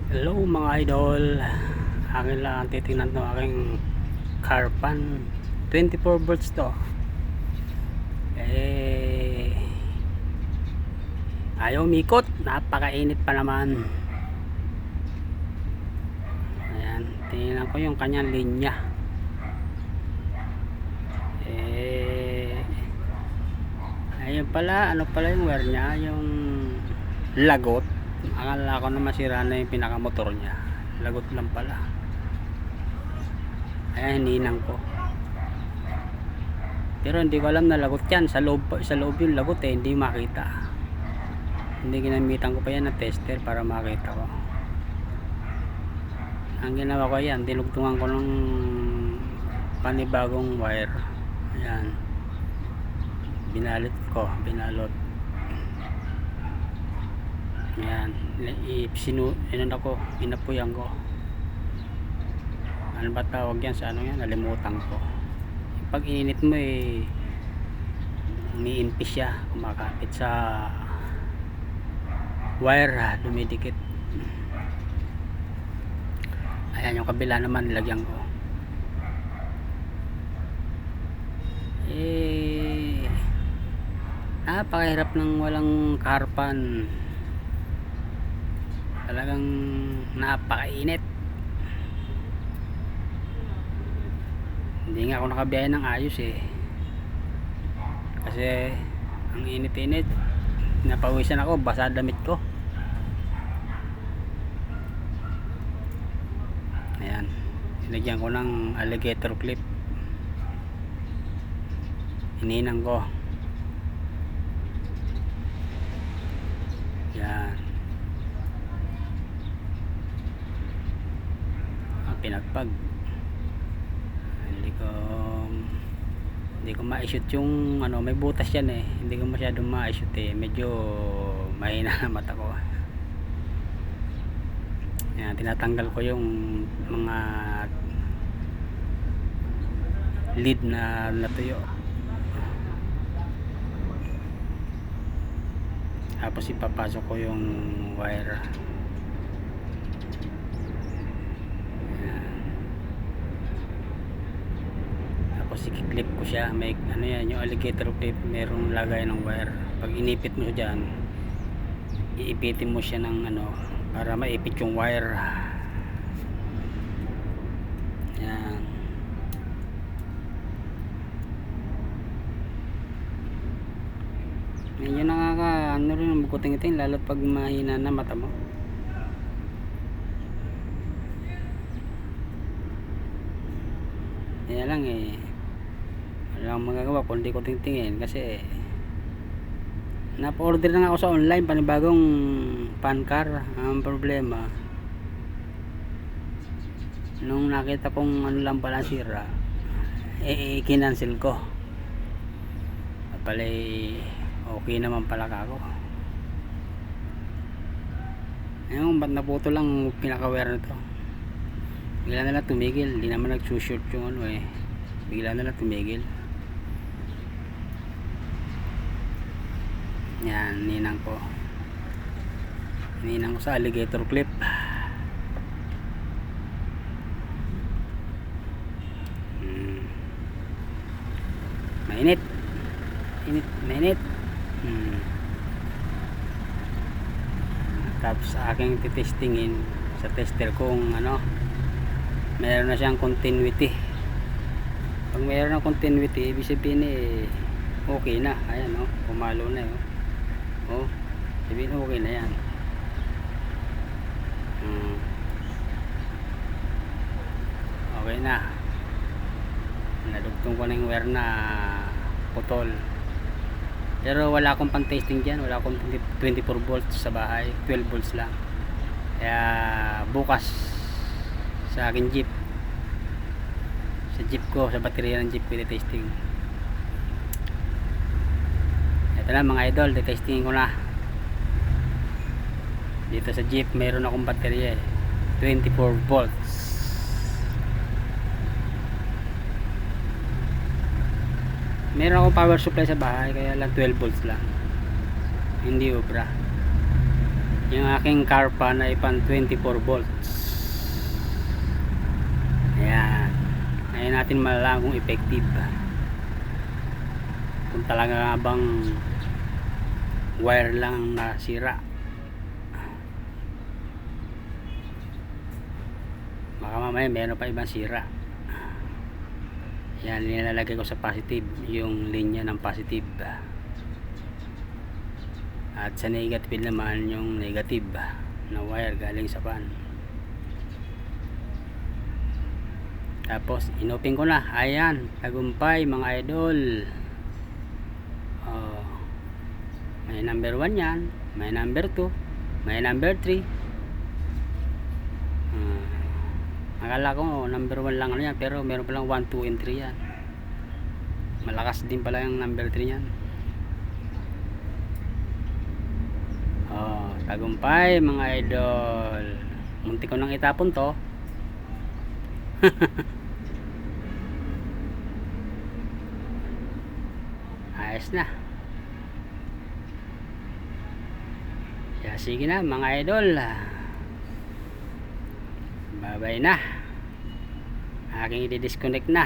Hello mga idol, akin lang titingnan to aking Carpan 24 volts to. Ayaw umikot, napakainit pa naman. Ayan, tingnan ko yung kanyang linya. Ayun pala, ano pala yung wire nya, yung lagot. Akala ko na masira na yung pinakamotor nya, lagot lang pala. Ayan, hininang ko. Pero hindi ko alam na lagot yan. Sa loob yung lagot hindi makita. Hindi ginamitan ko pa yan na tester para makita ko. Ang ginawa ko yan, dinugtungan ko ng panibagong wire. Ayan. Binalot. Ayan. Inapuyan ko. Ano ba tawag yan sa ano yan? Nalimutan ko. Pag ininit mo umiimpis siya, kumakapit sa wire, dumidikit. Ayan, yung kabila naman nilagyan ko. Napakahirap ng walang Carpan. Talagang napakainit. Hindi nga ako nakabiyahe ng ayos kasi ang init-init, napawisan ako, basa damit ko. Ayan, nilagyan ko ng alligator clip, hininang ko. Ayan, pinagpag. Hindi ko ma-shoot yung ano, may butas yan hindi ko masyadong ma-shoot medyo mahina na mata ko. Ayan, tinatanggal ko yung mga lead na natuyo, tapos ipapasok ko yung wire. I-clip ko siya. May ano yan, yung alligator clip, merong lagay ng wire. Pag inipit mo dyan, iipitin mo siya ng ano para maipit yung wire. Yan. Medyo ano rin, bukuting-iting lalo pag mahina na mata mo. Kaya lang wala akong magagawa kundi ko tingtingin kasi napa-order na ako sa online panibagong pan car. Ang problema, nung nakita kong ano lang pala sira, kinancel ko. Pala okay naman pala ako. Ayun, ba't naputo lang pinaka-wire na to? Bigla na lang tumigil, hindi naman nagsushoot yung ano bigla na lang tumigil. Yan, ninang ko sa alligator clip. Mainit tapos aking titestingin sa tester kung ano, meron na siyang continuity. Pag meron ng continuity, ibig sabihin okay na. Ayan pumalo na sabihin okay na yan. Okay na, nadugtong ko na yung wire na putol. Pero wala akong pang testing dyan, wala akong 24 volts sa bahay, 12 volts lang. Kaya bukas sa akin jeep, sa jeep ko, sa baterya ng jeep ko testing. Ito na mga idol, testingin ko na. Dito sa jeep mayroon akong baterya 24 volts. Meron akong power supply sa bahay, kaya lang 12 volts lang, hindi obra. Yung aking car fan ay pan 24 volts. Ayan. Ngayon natin malalaman kung effective. Kung talaga bang wire lang nasira. Baka mamaya meron pa ibang sira. Yan, nilalagay ko sa positive yung linya ng positive, at sa negative naman yung negative na wire galing sa fan. Tapos inopin ko na. Ayan, tagumpay mga idol. May number 1 yan, may number 2, may number 3. Akala ko number 1 lang ano yan, pero meron palang 1, 2, and 3 yan. Malakas din pala yung number 3 yan. Tagumpay mga idol. Muntik ko nang itapon to. Ayos na. Kaya sige na mga idol. Bye bye na. Aking i-disconnect na.